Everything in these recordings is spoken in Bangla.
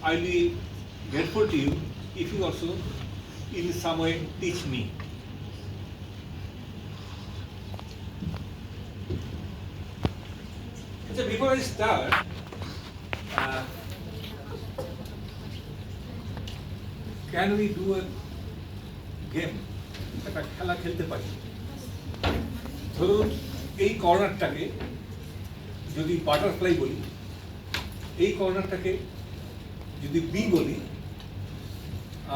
I'll be grateful to you if you also in some way teach me. So before I start, can we do a game? একটা খেলা খেলতে পারি। ধরুন এই কর্নারটাকে যদি বাটারফ্লাই বলি, এই কর্নারটাকে যদি বি বলি,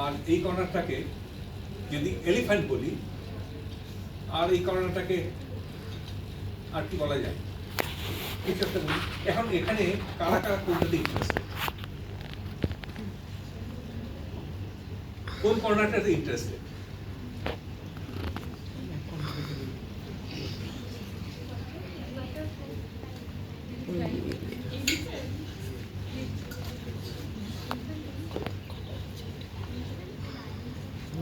আর এই কর্নারটাকে যদি এলিফ্যান্ট বলি, আর এই কর্নারটাকে আর কি বলা যায় কিছু একটা বলি। এখন এখানে কারা কারা কোনটাতে ইন্টারেস্টেড, কোন কর্নারটাতে ইন্টারেস্টেড?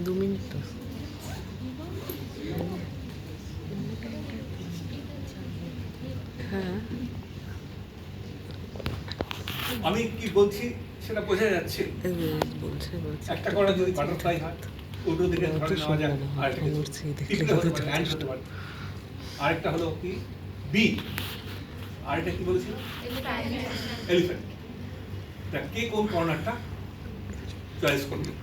দু মিনিট তো। হ্যাঁ, আমি কি বলছি সেটা বোঝা যাচ্ছে? বলছে একটা কর্নার যদি বাটারফ্লাই হয়, উল্টো দিকে ধরে নেওয়া যায়, আরেকটা হতে পারে ল্যান্ড হতে পারে, আরেকটা হলো কি বি, আরেকটা কি বলেছিল এলিফ্যান্ট। তা কে কোন কর্নারটা চয়েস করবে?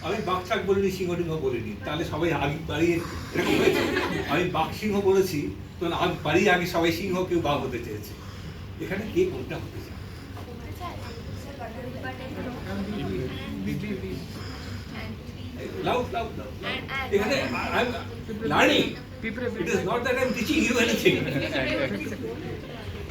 আমি বাঘশাক বলিনি, সিংহ টিংহ বলিনি, তাহলে সবাই আগ বাড়িয়ে এরকম হয়েছে। আমি বাঘ সিংহ বলেছি, তো আগ বাড়িয়ে আগে সবাই সিংহ, কেউ বাঘ হতে চেয়েছে। এখানে কে কোনটা হতে চায়? Loud. এখানে I'm learning. It is not that I'm teaching you anything.